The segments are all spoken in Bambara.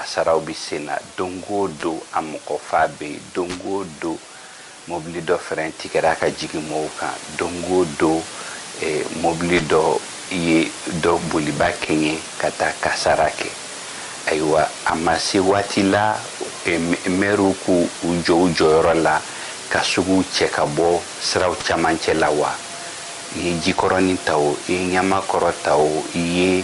kasaraw bi sena dongo do amko fabe dongo do mobili do frenti kera ka jigi mo kan dongo do mobili do ye do buliba kenye kata kasarake aywa amasi watila meru ku ujo yoro la kasugu cheka bo siraw chamanche lawa ye jikoroni taw ye nyama korotaw ye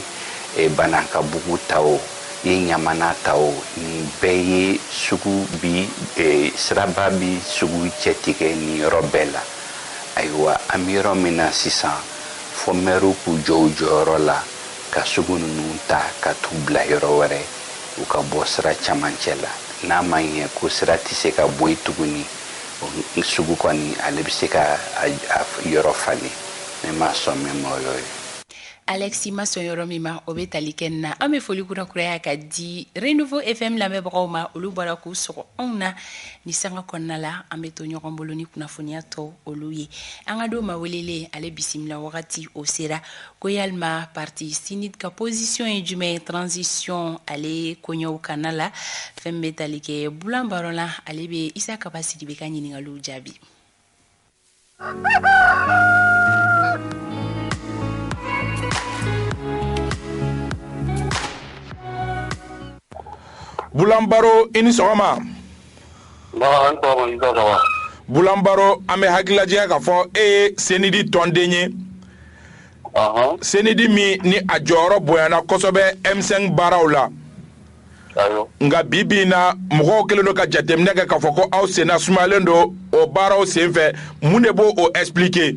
bananka bugu taw ye nyamana taw ni beye sugu bi siraba bi sugu chetike ni robela aywa amiro mina sisan fo meru ku joro la ka sugu nunta ka tubla yoro wore u ka bo sira chamanchela na manye ku sira tise ka boy tuguni sugu kwani alebiseka yoro fali mema so memoyo Alexis Massoyoro mima obetali kenna ame foli kura ya ka di Renouveau FM la mebroma olu bara ku so onna ni sanga konnala ame to nyoron boloni kuna fonia to oluye anga do ma welele ale bisimla wakati osera koyalma parti sinit ka position et jume transition ale konyo kanala fembe talike bulan barola ale be isa capacity be kanyi ngalu jabi Bulambaro ini sogama Bulambaro ame hakilaje ka fo senidi tondenye senidi mi ni ajoro boyana kosobe M5 barawla nga bibina mko keleno ka jatemne ka fo ko aw sena sumalendo o baraw senfe munebo o expliquer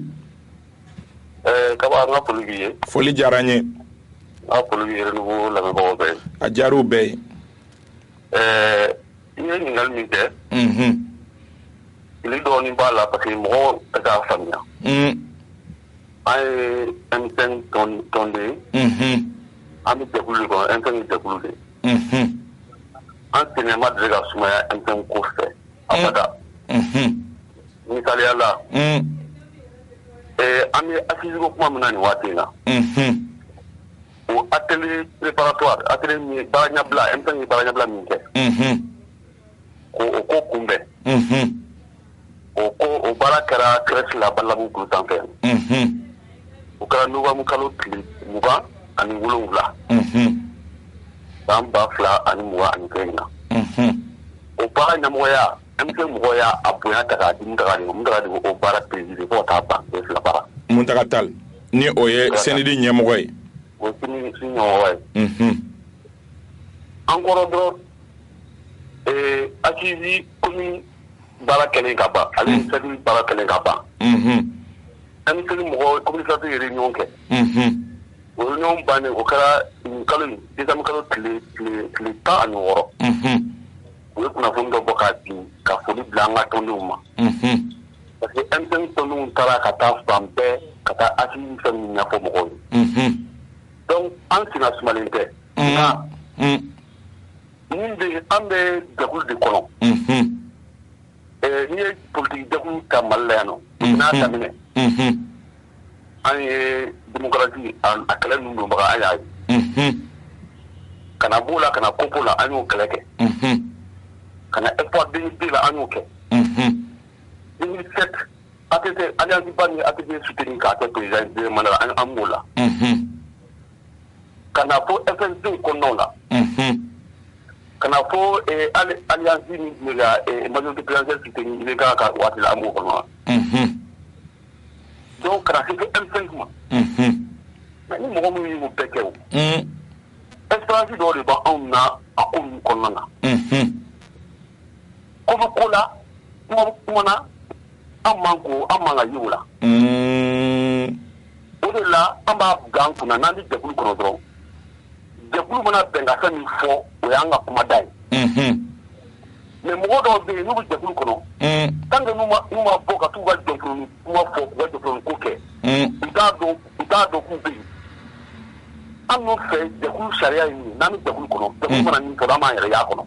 kaba nga polibiye foli jaranye a polibiye Renouveau la mebo be a jaru be il y a il est donné par la parce que moi ta famille ay M5 tonde ami te kulu ko M5 te kulu en cinéma de la soumaya M5 ko fait abada misali ala ami assise ko kuma munani watina ou atelier préparatoire atelier mi baranyabla M5 baranyabla minke ko kumbe o barakara crèche la balabu ko tanfe o kala nuwa mukalo tli muba ani wulungla bamba fla ani muwa ani kena o baranya moya M5 moya abuya taka dimdara ni mudara di o barak président ko ta ba fla bara muntakatal ni oye senidi nyemoy encore d'autres acquis comme barakene kaba ali sadi barakene kaba ami sadi mo communication réunion ke réunion bane o kala kala des kala clé ta ani woro o kuna fondo bokati ka foli blanga tonduma parce que M5 tonu tara kata fambe kata acquis fami na fo mo donc en sina sumalente na ninde ambe dagul de kolon ni politique dagul kamalano na tamine ay démocratie an akala nundu maka aya kana bula kana kopola anu keleke kana effort de la anu ke 2007 atete alliance bani atete soutenir ka président de manala an amula kana fo FNC konnola kana fo alliance ni ga majorité présidentielle soutenir ni ga ka wati la amu kono donc kana fo M5 ma ni mo mo yi mo pekew espérance do le ba on na akon konnona ko kola mo na amango amanga yula o de la amba gang kuna nandi de kulu kono dron de kulu mana benga sami fo o yanga kuma dai mais mo do be no de kulu kono tanga numa boka tu ga de kulu kuma fo ga de kulu ko ke ita do ku be anu fe de kulu sharia ni nani de kulu kono de kulu mana ni ko ma yere ya kono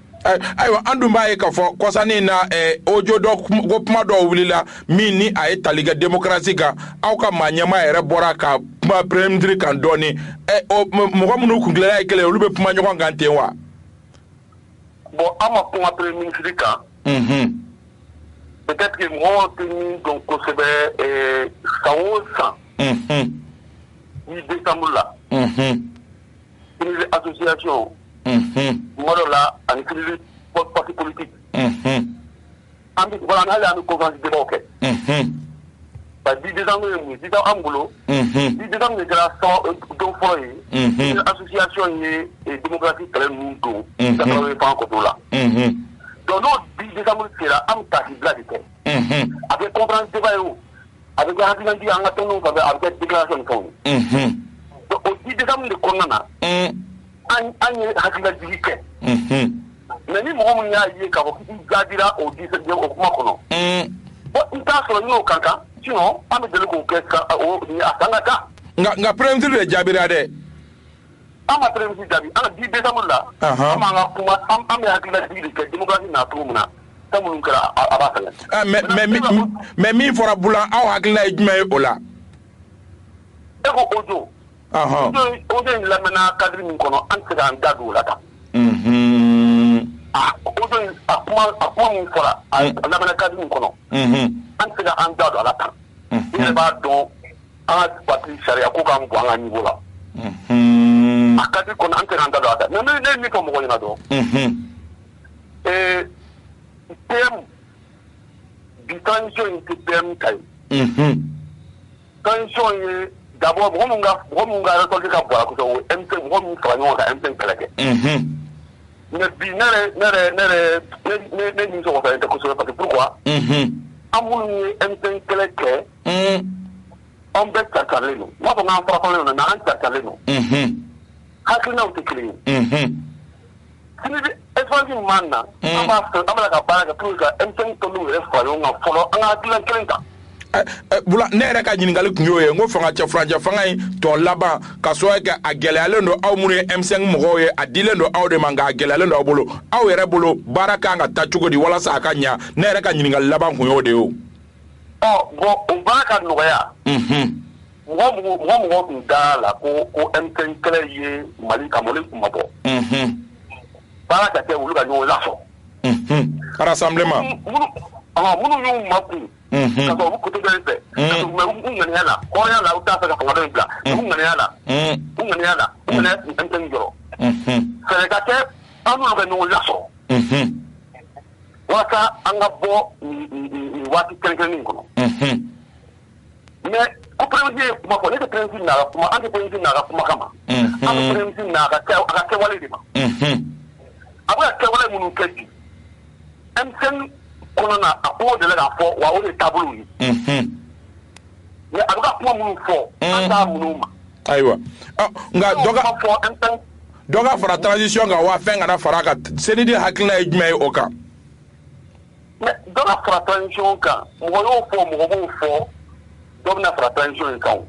aywa andu mbaye ka fo kosani na ojo do go puma do wulila mini ay taliga démocratie ka aw ka manyama ere bora ka puma premier kan doni mo ko munu kunglela ay kele lube puma nyoko ngante wa ama kuma premier ministre kan peut-être que mɔgɔw tɛ min dɔn kosɛbɛ san o san ni décembre la une association tuma dɔ la ani une parti politique an bɛ voilà n'ale an bɛ conférence débat kɛ 10 décembre ye mun ye 10 décembre an bolo 10 décembre de kɛra don fɔlɔ ye une association ye démocratie kɛlɛ ninnu don d'accord ye fan kɔtɔ la donc n'o 10 décembre sera an bɛ taa k'i bila de kɛ a bɛ conférence débat ye o a bɛ kɛ hakililantigi an ka tɔndenw fɛ a bɛ kɛ déclaration ni fɛnw ye donc o 10 décembre de kɔnɔna na an ye hakililantigi kɛ mais ni mɔgɔ min y'a ye k'a fɔ k'i jaadira o 10 décembre o kuma kɔnɔ bon n t'a sɔrɔ n y'o kan kan sinon an bɛ deli k'o kɛ a san ka taa nka premier ministre de jaabira dɛ an ma premier ministre jaabi an ka 10 décembre la an b'an ka kuma an bɛ hakililantigi de kɛ démocratie na cogo min na fɛn minnu kɛra a b'a fɛngɛ mais min fɔra bulan aw hakilina ye jumɛn ye o la e ko ojo ojo in lamɛnna cadre min kɔnɔ an tɛ se k'an da don o la tan ojo in a kuma min fɔra a lamɛnna cadre min kɔnɔ an tɛ se k'an da don a la tan i yɛrɛ b'a dɔn an ka parti sariya ko k'an bɔ an ka niveau la a cadre kɔnɔ an tɛ se k'an da don a la mais ne ye min fɔ mɔgɔ ɲɛna dɔrɔn PM bi transition in tɛ PM ta ye transition ye d'abord mɔgɔ min ka récolte ka bon a la kosɛbɛ o ye M5 mɔgɔ min fara ɲɔgɔn kan M5 kɛlɛ kɛ mais bi ne ni sɔgɔsalen tɛ kosɛbɛ parce que pourquoi an minnu ye M5 kɛlɛ kɛ an bɛɛ caricalen don n b'a fɔ k'an farafalen don mais an caricalen don hakilinaw tɛ kelen ye sini espace man na an b'a ka baara kɛ pour que ka M5 tɔndenw yɛrɛ fara ɲɔgɔn kan fɔlɔ an ka hakilina kelen ta bula ne yɛrɛ ka ɲininkali kun y'o ye n ko fanga cɛfurancɛ fanga in tɔ laban ka sababu kɛ a gɛlɛyalen don aw minnu ye M5 mɔgɔw ye a dilen don aw de ma nka a gɛlɛyalen don aw bolo aw yɛrɛ bolo baara kan ka taa cogo di walasa a ka ɲa ne yɛrɛ ka ɲininkali laban kun y'o de ye o bon o baara ka nɔgɔya mɔgɔ tun da la ko M5 kɛlɛ ye Mali ka Mali kun ma bɔ baara ka kɛ olu ka ɲɔgɔn lasɔ rassemblement minnu y'u ma kun ka sɔrɔ u koto dɔ fɛ ka sɔrɔ u ŋaniya la hɔrɔnya la u t'a fɛ ka fanga dɔ in bila u ŋaniya la u ŋaniya M5 jɔrɔ fɛrɛ ka kɛ an n'olu ka ɲɔgɔn lasɔ walasa an ka bɔ nin waati kɛrɛnkɛrɛnnen kɔnɔ mais ko premier ministre ye kuma fɔ ne tɛ premier ministre n'a ka kuma an tɛ premier ministre n'a ka kuma kama an bɛ premier ministre n'a ka kɛwale de ma a bɛ ka kɛwale minnu kɛ bi M5 kɔnɔna na a kuma de la k'a fɔ wa o de taabolo ye mais a bɛ ka kuma minnu fɔ an t'a minnu ma ayiwa nka dɔ ka fara transition kan wa fɛn kana fara a kan CND hakilina ye jumɛn ye o kan mais dɔ ka fara transition kan mɔgɔ y'o fɔ mɔgɔ b'o fɔ dɔ bɛna fara transition in kan o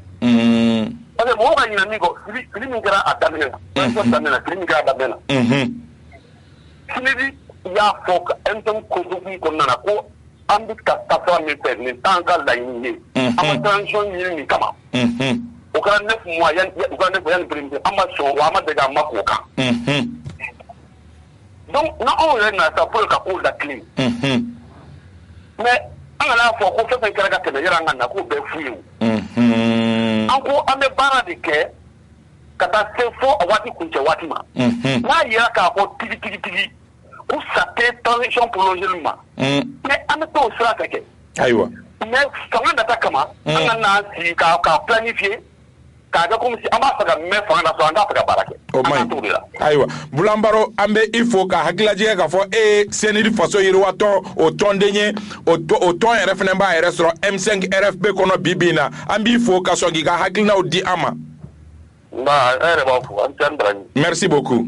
parce que mɔgɔw ka ɲinɛ min kɔ fili min kɛra a daminɛ na transition daminɛ na fili min kɛra a daminɛ na CND y'a fɔ ka M5 construction kɔnɔna na ko an bɛ ka taasira min fɛ nin t'an ka laɲini ye an ma transition ɲini nin kama o kɛra 9 mois u ka 9 mois yanni premier an ma sɔn wa an ma deli an ma k'o kan donc n'anw yɛrɛ nana sa pour ka kow latilen mais an kana fɔ ko fɛn fɛn kɛra ka tɛmɛ yɛrɛ an ka na k'o bɛɛ fu ye o an ko an bɛ baara de kɛ ka taa se fo a waati kuncɛ waati ma n'a yera k'a fɔ tigi ko sa tɛ transition prolongée ma mais an bɛ t'o sira fɛ kɛ ayiwa mais fanga nata kama an ka n'an sigi k'a planifier k'a kɛ comme si an b'a fɛ ka mɛn fanga na sɔrɔ an t'a fɛ ka baara kɛ o man ɲi ayiwa Bulan Baro an bɛ i fo ka hakililajigɛ k'a fɔ e ye CND faso yiriwatɔ o tɔnden ye o tɔn yɛrɛ fana b'a yɛrɛ sɔrɔ M5 RFP kɔnɔ bi bi in na an b'i fo ka sɔn k'i ka hakilinaw di an ma. Nba e yɛrɛ b'a fo an tɛ an Baraji. Merci beaucoup.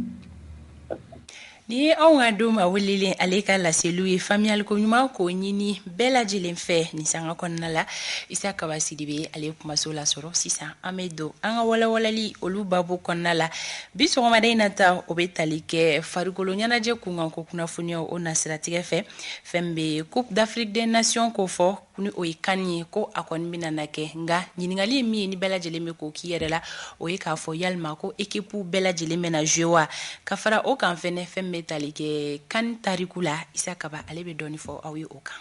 Ni ye anw ka don ma welilen ale ka laseliw ye faamuyali ko ɲuman k'o ɲini bɛɛ lajɛlen fɛ nin sanga kɔnɔna la Isa Kaba Sidibe ale kumaso la sɔrɔ sisan an bɛ don an ka walawalali olu babu kɔnɔna la bi sɔgɔmada in na ta o bɛ tali kɛ farikolo ɲɛnajɛ kunkan ko kunnafoniyaw o nasiratigɛ fɛ fɛn bɛ Coupe d'Afrique des Nations ko fɔ kuni o ye kan ye ko a kɔni bena na kɛ nga ɲiningali ye min ye ni bɛɛ lajɛlen be k'o k'i yɛrɛ la o ye k'a fɔ yalima ko ekipu bɛɛ lajɛlen bena jouer wa ka fara o kan fɛnɛ fɛn min be tali kɛ kan tariku la Isa Kaba ale be dɔɔni fɔ aw ye o kan.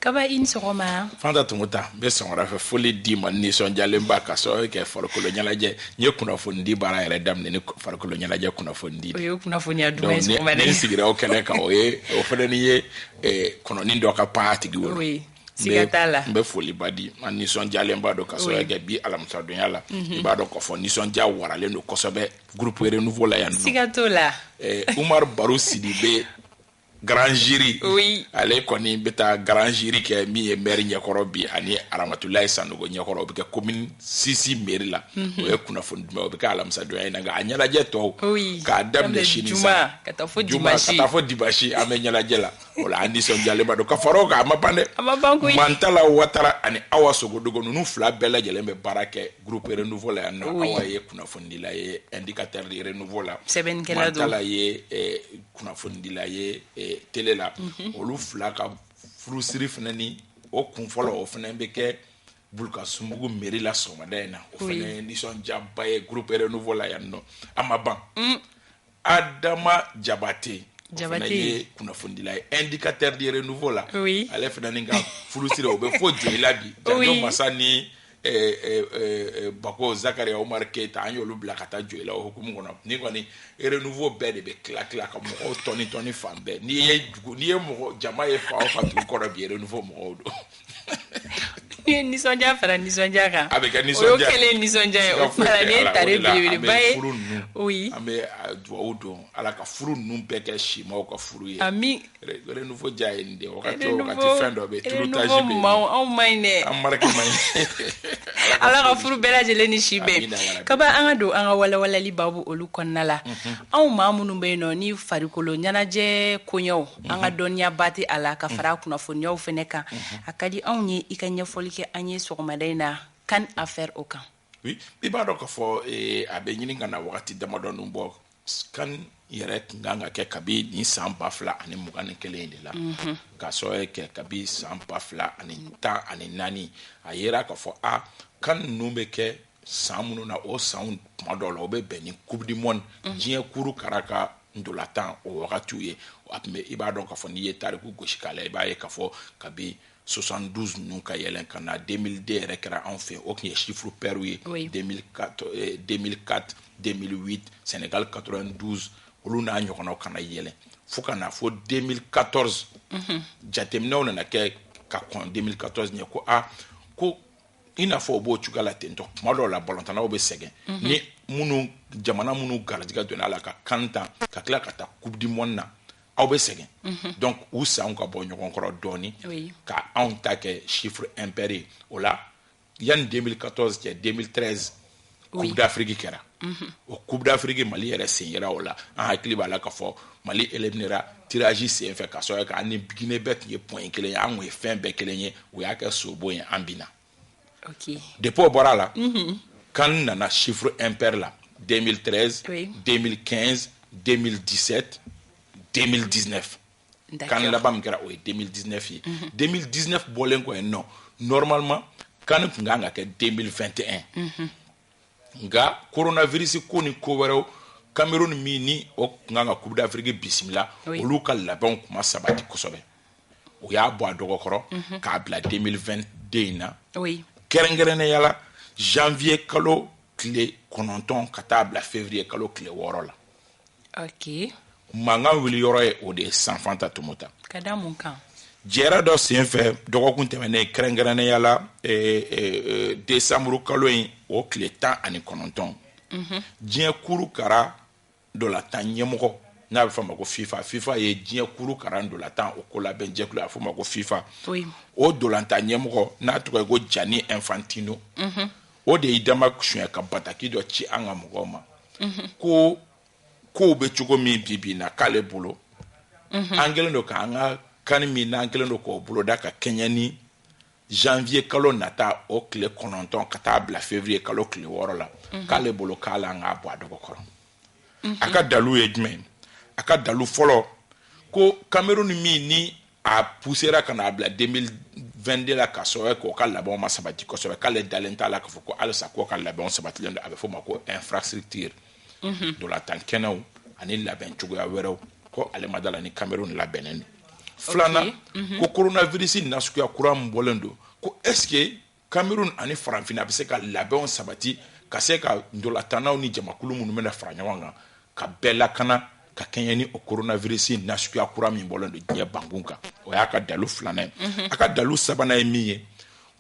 Kaba in sɔgɔma Fanta Tumuta be sɔngɔra fɛ foli di ma nisɔndiyalen ba ka sɔrɔ kɛ farikolo ɲɛnajɛ n ye kunnafoni di baara yɛrɛ daminɛ ni farikolo ɲɛnajɛ kunnafoni di o ye kunnafoniya duman ye sɔgɔma ne sigira o kɛnɛ kan o fɛnɛ ni ye kɔnɔni dɔ ka pan tigi wolo siga t'a la n bɛ foliba di ma nisɔndiyalen ba dɔ ka sɔrɔ kɛ bi alamisadonya la i b'a dɔn k'a fɔ nisɔndiya waralen don kosɛbɛ groupe renouveau la yan nɔ siga t'o la Umar Baru Sidibe Grand Jury ale kɔni bɛ taa Grand Jury kɛ min ye maire ɲɛkɔrɔ bi ani Aramatulayi Sanogo ɲɛkɔrɔ o bɛ kɛ commune 6 mairie la o ye kunnafoni duman o bɛ kɛ alamisadonya in na nka a ɲɛnajɛ tɔw k'a daminɛ sini sa ka taa fɔ dimanche an bɛ ɲɛnajɛ la o la an nisɔndiyalen ba don ka fara o kan a ma ban dɛ a ma ban koyi Mantala Ouattara ani Awa Sogodogo ninnu fila bɛɛ lajɛlen bɛ baara kɛ groupe renouveau la yan nɔ Awa ye kunnafonidila ye indicateur de renouveau la sɛbɛnnikɛla don Mantala ye kunnafonidila ye télé la olu fila ka furusiri fana ni o kun fɔlɔ o fana bɛ kɛ Bulkasumugu mairie la sɔgɔmada in na o fana ye nisɔndiyaba ye groupe renouveau la yan nɔ a ma ban Adama Jabate ye kunnafonidila ye indicateur de renouveau la ale fana ni ka furusiri o bɛ fɔ Joyila bi Janjo Masa ni Bako Zakaria Omar Keita an y'olu bila ka taa Joyila o hukumu kɔnɔ ni kɔni renouveau bɛɛ de bɛ tila ka mɔgɔw tɔni fan bɛɛ n'i ye mɔgɔ jama ye fa o fa dugu kɔrɔ bi renouveau mɔgɔw don ni nisɔndiya fara nisɔndiya kan a bɛ kɛ nisɔndiya o kɛlen nisɔndiya ye o fara ni tare belebeleba ye an bɛ duwawu don Ala ka furu ninnu bɛɛ kɛ simaw ka furu ye ami renouveau diya ye nin de wagati fɛn dɔ bɛ turutaji bɛ yen anw ma ɲi dɛ an marque ma ɲi Ala ka furu bɛɛ lajɛlen ni si bɛn kaba an ka don an ka walawalali babu olu kɔnɔna la anw maa minnu bɛ yen nɔ ni farikolo ɲɛnajɛ koɲɛw an ka dɔnniya ba tɛ a la ka fara kunnafoniyaw fɛnɛ kan a ka di anw ye i ka ɲɛfɔli kɛ an ye sɔgɔmada in na kan affaire o kan i b'a dɔn k'a fɔ a bɛ ɲini ka na wagati damadɔnin bɔ kan yɛrɛ tun kan ka kɛ kabi ni san 2021 de la k'a sɔrɔ kɛ kabi san 2014 a yera k'a fɔ kan ninnu bɛ kɛ san minnu na o san tuma dɔw la o bɛ bɛn ni coupe du monde diɲɛ kuru kara ka ndolatan o wagatiw ye a tun bɛ i b'a dɔn k'a fɔ n'i ye tariku gosi k'a la i b'a ye k'a fɔ kabi 72 ninnu ka yɛlɛn ka na 2002 yɛrɛ kɛra anw fɛ o tun ye chiffre pair ye 2004 2008 Sénégal 92 olu n'a ɲɔgɔnnaw kana yɛlɛn fo ka na fo 2014 jateminɛw nana kɛ ka kɔn 2014 ɲɛ ko i n'a fɔ o b'o cogoya la ten tɔ tuma dɔw la balɔntanaw bɛ sɛgɛn ni jamana minnu garijɛgɛ donna a la ka kan ta ka tila ka taa coupe du monde na aw bɛ sɛgɛn donc u sanw ka bɔ ɲɔgɔn kɔrɔ dɔɔni ka anw ta kɛ chiffre impair ye o la yanni 2014 cɛ 2013 coupe d'Afrique kɛra o coupe d'Afrique Mali yɛrɛ sen yera o la an hakili b'a la k'a fɔ Mali éliminera tirage sen fɛ ka sɔrɔ ka ni Guinée bɛɛ tun ye point kelen ye an kun ye fɛn bɛɛ kelen ye o y'a kɛ sobo ye an bina depuis o bɔra a la kan nana chiffre impair la 2013 2015 2017 2019 kan laban min kɛra o ye 2019 ye 2019 bɔlen kɔ yen nɔ normalement kan tun kan ka kɛ 2021 nka coronavirus ko ni ko wɛrɛw Cameroun min ni o tun kan ka coupe d'Afrique bisimila olu ka labɛnw kuma sabati kosɛbɛ o y'a bɔ a dɔgɔkɔrɔ k'a bila 2022 in na kɛrɛnkɛrɛnnenya la janvier kalo tile 9 ka taa bila février kalo tile 6 la mankan wuli yɔrɔ ye o de ye Fanta Tumuta ka da mun kan jɛra dɔ sen fɛ dɔgɔkun tɛmɛnen kɛrɛnkɛrɛnnenya la décembre kalo in o tile 19 diɲɛ kuru kara ndolatan ɲɛmɔgɔ n'a bɛ fɔ ma ko FIFA ye diɲɛ kuru kara ndolatan o ko labɛn jɛkulu a fɔ ma ko FIFA o ndolatan ɲɛmɔgɔ n'a tɔgɔ ye ko Gianni Infantino o de y'i dama suɲɛ ka bataki dɔ ci an ka mɔgɔw ma ko kow bɛ cogo min bi na k'ale bolo an kɛlen don k'an ka kan min n'an kɛlen don k'o boloda ka kɛɲɛ ni janvier kalo nata o kile kɔnɔntɔn ka taa bila février kalo kile wɔɔrɔ la k'ale bolo k'ale an k'a bɔ a dɔgɔ kɔrɔ a ka dalu ye jumɛn a ka dalu fɔlɔ ko Cameroun min ni a poussera ka na bila 2022 la ka sɔrɔ k'o ka labɛnw ma sabati kosɛbɛ k'ale dalen t'a la k'a fɔ ko halisa k'o ka labɛnw sabatilen don a bɛ fɔ o ma ko infrastructure ndolantan kɛnɛw ani labɛn cogoya wɛrɛw ko ale ma dala ni Cameroun labɛnnen don filanan ko coronavirus nasuguya kura min bɔlen don ko est-ce que Cameroun ani Faranfina a bɛ se ka labɛnw sabati ka se ka ndolantannaw ni jamakulu minnu bɛna fara ɲɔgɔn kan ka bɛɛ lakana ka kɛɲɛ ni o coronavirus nasuguya kura min bɔlen don diɲɛ bankun kan o y'a ka dalu filanan ye a ka dalu sabanan ye min ye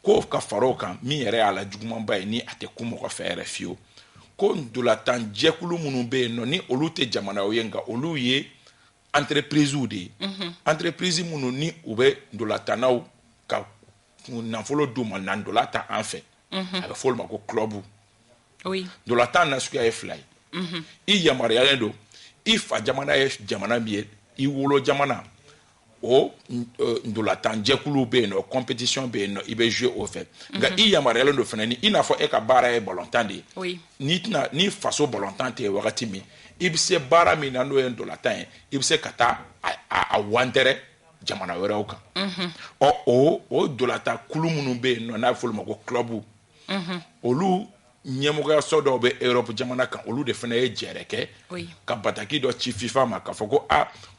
ko ka fara o kan min yɛrɛ y'a la jugumanba ye ni a tɛ kun mɔgɔ fɛ yɛrɛ fiyewu ko ndolantan jɛkulu minnu bɛ yen nɔ ni olu tɛ jamanaw ye nka olu ye entreprises de ye entreprise minnu ni u bɛ ndolantannaw ka nafolo d'u ma na ndolan ta an fɛ a bɛ fɔ olu ma ko club ndolantan nasuguya ye fila ye i yamaruyalen don i fa jamana ye jamana min ye i wolo jamana o ndolantan jɛkulu bɛ yen nɔ compétition bɛ yen nɔ i bɛ jouer o fɛ nka i yamaruyalen don fana ni i n'a fɔ e ka baara ye balontan de ye ni faso balontan tɛ yen wagati min i bɛ se baara min na n'o ye ndolantan ye i bɛ se ka taa a wantɛrɛ jamana wɛrɛw kan o ndolantan kulu minnu bɛ yen nɔ n'a bɛ fɔ olu ma ko club olu ɲɛmɔgɔyaso dɔw bɛ Europe jamana kan olu de fana ye jɛrɛ kɛ ka bataki dɔ ci FIFA ma k'a fɔ ko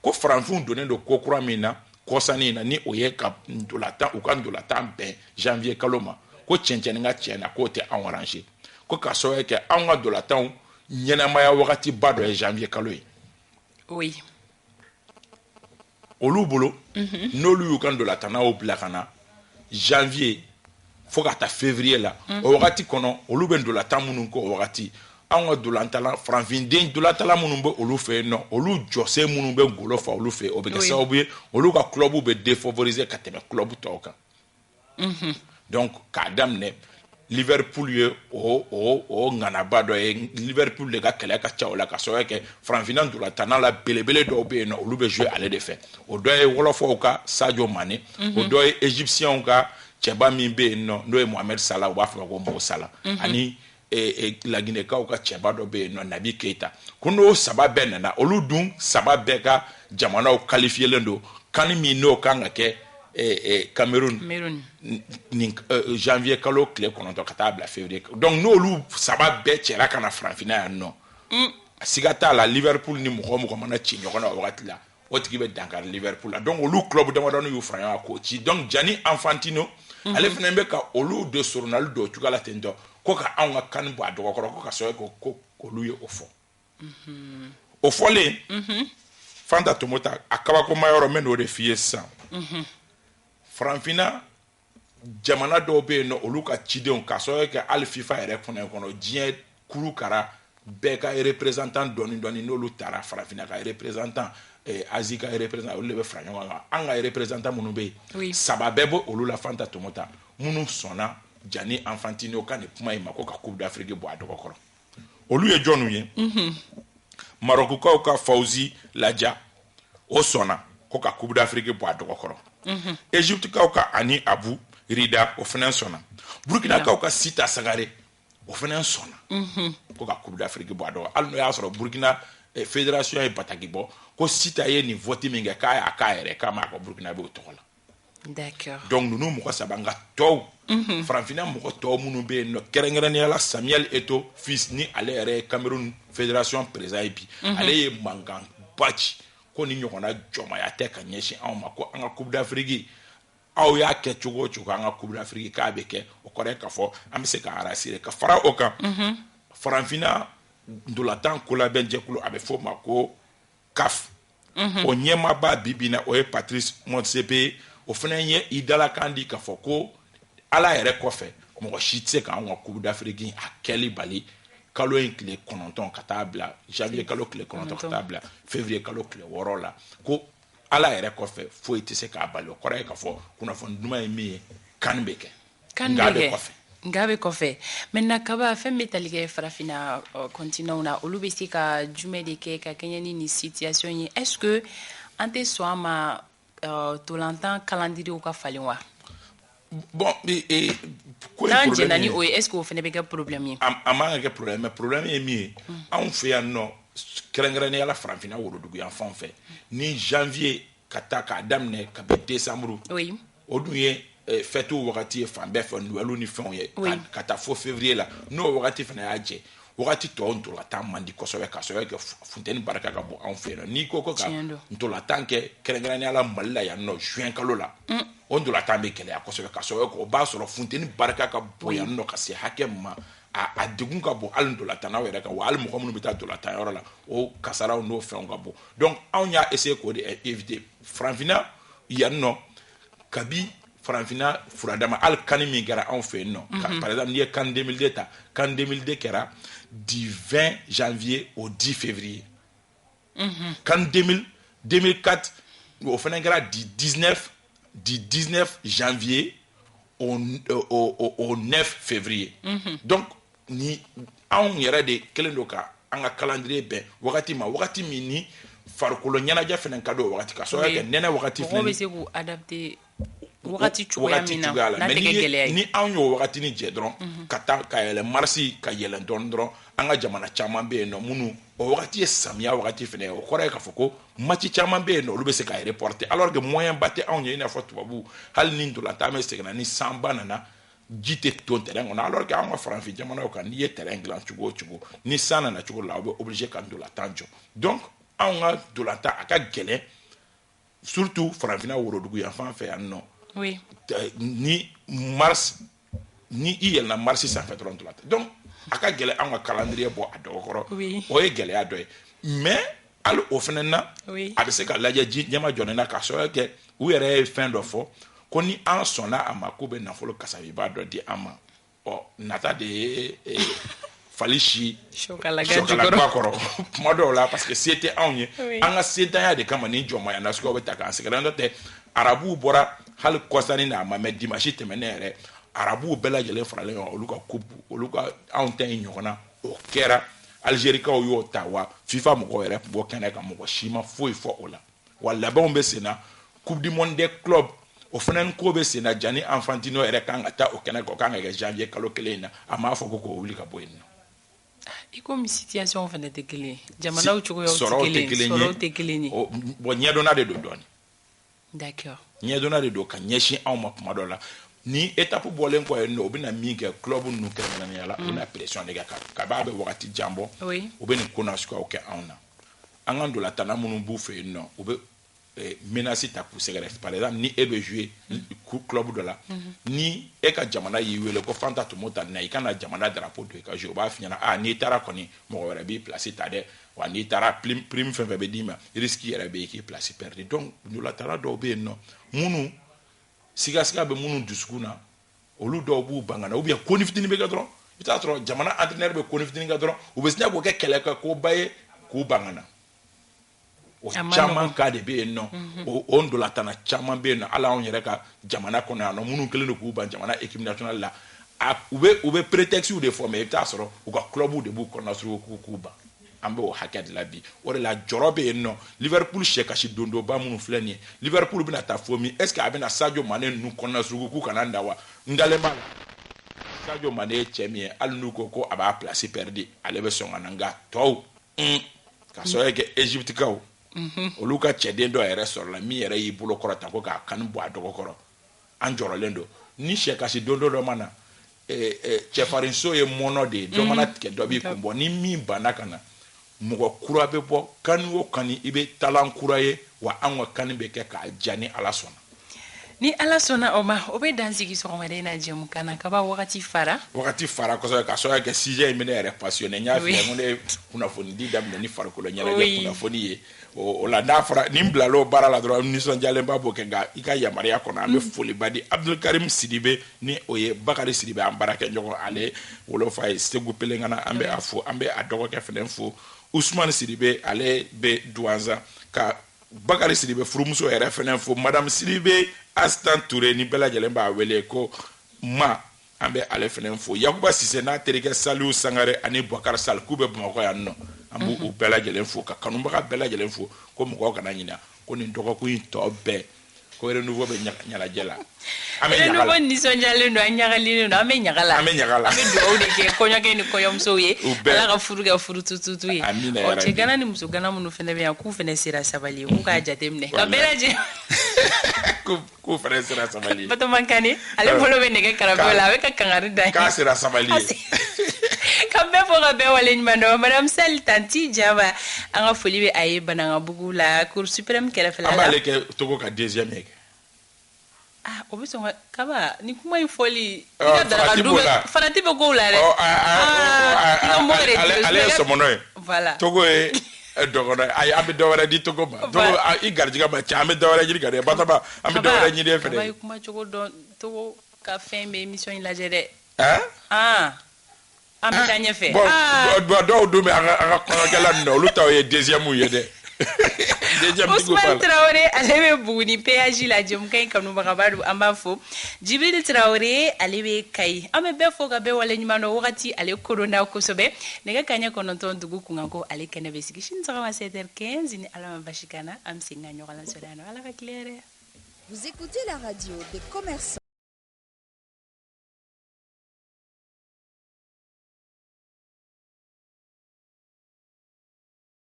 ko faranfinw donnen don ko kura min na kɔsannin na ni o ye ka ndolantan u ka ndolantan bɛn janvier kalo ma ko cɛncɛn ka tiɲɛ na k'o tɛ anw arranger ko k'a sababu kɛ anw ka ndolantanw ɲɛnamaya wagati ba dɔ ye janvier kalo ye olu bolo n'olu y'u ka ndolantannaw bila ka na janvier fo ka taa février la o wagati kɔnɔ olu bɛ ndolantan minnu kɔ o wagati anw ka ndolantala faranfinden ndolantala minnu bɛ olu fɛ yen nɔ olu jɔsen minnu bɛ ngolo fa olu fɛ o bɛ kɛ sababu ye olu ka club bɛ défavoriser ka tɛmɛ club tɔw kan donc k'a daminɛ Liverpool ye o ŋanaba dɔ ye Liverpool de ka kɛlɛ ka ca o la ka sababu kɛ faranfinna ndolantanna la belebele dɔw bɛ yen nɔ olu bɛ jouer ale de fɛ o dɔ ye wɔlɔfɔw ka Sadio Mané o dɔ ye égyptienw ka cɛba min bɛ yen nɔ n'o ye Mohamed Salah u b'a fɔ ko Mo Salah ani laginɛkaw ka cɛba dɔ bɛ yen nɔ Nabi Keita ko n'o saba bɛɛ nana olu dun saba bɛɛ ka jamanaw qualifielen don kan min n'o kan ka kɛ Cameroun ni janvier kalo tile 9 ka taa bila février donc n'olu saba bɛɛ cɛra ka na Faranfinna yan nɔ siga t'a la Liverpool ni mɔgɔ mana ci ɲɔgɔn na o wagati la o tigi bɛ dankari Liverpool la donc olu club damadɔni y'u fara ɲɔgɔn kan k'o ci donc Gianni Infantino ale fana bɛ ka olu de sorunali dɔw cogoya la ten tɔ ko ka anw ka kan bɔ a dɔgɔkɔrɔ ko ka sɔrɔ ko olu ye o fɔ o fɔlen Fanta Tomota a kabakoma yɔrɔ n bɛ n'o de f'i ye sisan Faranfinna jamana dɔw bɛ yen nɔ olu ka cidenw ka sɔrɔ kɛ hali FIFA yɛrɛ kɔnɔ diɲɛ kuru kara bɛɛ ka représentant dɔɔni n'olu taara Faranfinna ka représentant Asie ka représentant olu de bɛ fara ɲɔgɔn kan an ka représentant minnu bɛ yen saba bɛɛ bɔ olu la Fanta Tomota minnu sɔnna Gianni Infantino ka nin kuma in ma ko ka Coupe d'Afrique bɔ a dɔgɔkɔrɔ olu ye jɔnw ye Marokukaw ka Fawzi Laja o sɔnna ko ka Coupe d'Afrique bɔ a dɔgɔkɔrɔ Égyptekaw ka Ani Abu Rida o fana sɔnna Burkinakaw ka Sita Sagare o fana sɔnna ko ka Coupe d'Afrique bɔ a dɔgɔkɔrɔ hali n'o y'a sɔrɔ Burkina fédération ye bataki bɔ ko Sita ye nin vote min kɛ k'a yɛrɛ k'a ma ka Burkina bɛ o tɔgɔ la d'accord donc ninnu mɔgɔ saba nka tɔw Faranfinna mɔgɔ tɔw minnu bɛ yen nɔ kɛrɛnkɛrɛnnenya la Samuel Eto'o fils ni ale yɛrɛ ye Cameroun fédération président ye bi ale ye mankanba ci ko ni ɲɔgɔnna jɔnmaya tɛ ka ɲɛsin anw ma ko an ka Coupe d'Afrique aw y'a kɛ cogo o cogo an ka Coupe d'Afrique k'a bɛ kɛ o kɔrɔ ye k'a fɔ an bɛ se ka rassurer ka fara o kan Faranfinna ndolantan kolabɛn jɛkulu a bɛ fɔ o ma ko CAF o ɲɛmaaba bi bi in na o ye Patrice Motsepe o fana ye i dalakan di k'a fɔ ko ala yɛrɛ kɔfɛ mɔgɔ si tɛ se k'an ka Coupe d'Afrique a kɛli bali kalo in tile 9 ka taa bila janvier kalo tile 9 ka taa bila février kalo tile 6 la ko ala yɛrɛ kɔfɛ foyi tɛ se k'a bali o kɔrɔ ye k'a fɔ kunnafoni duman ye min ye kan bɛ kɛ nka bɛ kɔfɛ maintenant Kaba fɛn bɛ tali kɛ farafinna continent na olu bɛ se ka jumɛn de kɛ ka kɛɲɛ ni nin situation ye est-ce que an tɛ sɔn a ma ntolantan calendrier ka falen wa bon n'a jenani o est-ce que o fene be ka problème ye amanga ke problème mais problème est mi on fait un non krengrene ala franfina worodugu ya fan fait ni janvier kataka damne ka be décembre oui o duye fête o wakati fan be fa nouvel ni fon ye kata fo février la no wakati fana ya je wakati to on to la tan mandi ko so ka fontaine baraka ka bo en fait ni ko ka to la tan ke krengrene ala malla ya no juin kalola on do la tan be kele akoso ka so ko ba so fontaine baraka ka bo ya no ka se hakema a degun ka bon al do la tan wera ka wa al mo ko mun bita do la tan yoro la o kasara no fe on ka bon donc on ya essayer ko de éviter franfina ya no kabi franfina furadama al kanimi gara on fait non par exemple ni kan 2002 ta kan 2002 kera du 20 janvier au 10 février kan 2004 au fenêtre gara du 19 janvier au 9 février donc ni on yera de kelendoka anga calendrier ben wakati mini farkolo nyana ja fenen kado wakati ka so ya nena wakati fenen on se ku adapter wakati chuya mina na tege gele ni an yo wakati ni je dron kata ka yele marsi ka yele dron anga jamana chama be no munu o wakati e samia wakati fenen o kore ka foko match chama be no lube se ka reporter alors que moyen batte an yo ina fotu babu hal ni ndo la tame se na ni samba nana jite ton terrain on alors que en France jamana o kan ni terrain glan chugo ni sana na chugo la obligé kan do la tanjo donc on a de la ta aka gele surtout franfina worodugu ya fan fait non oui ni mars ni il na mars ça fait 30 donc aka gele on a calendrier bo adokoro o e gele adoy mais al ofenena abese ka laje ji nyama jonena ka so ke u yere fin do fo koni an sona amakube na folo kasabi ba do di ama o nata de falishi chocolat bakoro modo la parce que c'était anye anga setanya de kama ni joma ya nasko beta ka sekran te arabu bora hal kosani na ma dimashi temenere arabu bela jele frale oluka kubu oluka anten nyona o kera Algérie ka yo tawa FIFA mo ko ere bo kana ka mo ko shima foi fo ola wala ba ombe sena coupe du monde des clubs o fanan ko be sena jani Infantino ere kanga ta o kana ko kanga ga janvier kalo kelena ama fo ko wuli ka boyno iko mi situation fana te kelen jamana u chugo yo te kelen o bo nyedona de do doni d'accord nyedona de do ka nyeshi en ma kuma dola ni étape bolen ko no bina miga club nu kerena ni ala una pression de ka ba be wakati jambo o be ni kona sko o ke auna angando la tana munu boufe no o be menacer ta poussere par exemple ni ebe jouer club de la ni e ka jamana yiwele ko fanta to mota na ikana jamana drapeau de ka jouer ba finyana ni tara koni mo wara bi placer ta de wa ni tara prime fin be dima risque era be ki placer perdu donc nous la tara do be no munu siga be munu duskuna olu do bu bangana ou bien konifitini be gadron peut-être jamana entraîneur be konifitini gadron ou be snya ko ke kele ko baye ko bangana o chaman ka de be no o ondo la tana chaman be no ala on yere ka jamana kono no munu kele no ku ban jamana équipe nationale la ube prétexte ou de forme peut-être ou ka club ou de bu kono sur ku ba ambe o hakad la bi o la jorobe no Liverpool shekashi dondo ba munu flani Liverpool bina ta fomi est-ce que abena Sadio Mané nu kono sur ku kana ndawa ngalema Sadio Mané chemie al nu ko aba placer perdu alebe songa to ka so yeke Egypte ka oluka chede ndo ere sor la mi ere yibulo korata ko ka kan bo adoko koro anjoro lendo ni shekashi dondo do mana chefarinso e mono de do mana ke do bi kumbo ni mi banakana mugo kura be bo kanu kani ibe talan kuraye wa anwa kani be ke ka jani alasona ni alasona oma obe dansi ki so ngade na jemu kana ka ba wakati fara ko so ka so ke sije mi ne passionné nya fi ngone kuna foni di dam ni fara ko nyala je kuna foni ye o la dafra nimbla lo bara la dro ni son jale babo ke ga ika ya maria ko na be foli badi Abdul Karim Sidibe ni oye Bakari Sidibe ambarake njoko ale wolo fay stegu pelengana ambe afo ambe adoko ke fenen fo Ousmane Sidibe ale be douanza ka Bakari Sidibe frumuso ere fenen fo Madame Sidibe Astan Touré ni bela jelemba wele ko ma ambe ale fenen fo Yakuba Sise na terike Saliou Sangare ani Bouakar Sall kube bamako ya no ambu bela jelen fo ka kanumba bela jelen fo ko mko kana nyina ko ni ndoko ko into be ko renouveau be nyala jela renouveau ni sonjale no anyagale no ame nyagala ame do de ke konya ke ni koyom soye ala ka furu ga furu tututu ye o che gana ni muso gana munu fene be ku fene sira sabali ku ka jatemne ka belaje ku fene sira sabali bato mankani ale bolo be ne ke karabola be ka kangari dai ka sira sabali kambe fo ga be wale nyimano madame Sel Tanti Java anga foli be aye bananga bugula cour suprême kala fela amale ke togo ka deuxième ek obiso kaba ni kuma ifoli ina dara dume farati be go la re ale somono voilà togo e dogono ay abi dowara di togo ba togo i garjiga ba chame dowara jiri gare bataba am dowara nyi de fede ba kuma togo don togo ka fin be émission la jere am tanye fe do dume anga ko gala no lu taw ye deuxième ye de Ousmane Traoré alebe buni péage la jom kay kanu bagabadu ambafo Jibril Traoré alebe kay ame be foga be wala nyimano wakati ale corona ko sobe nega kanya kono ton dugu kungako ale kene besiki shin saka 7h15 ni ala mabashikana am singa nyokala sodano ala ka claire. Vous écoutez la radio des commerçants.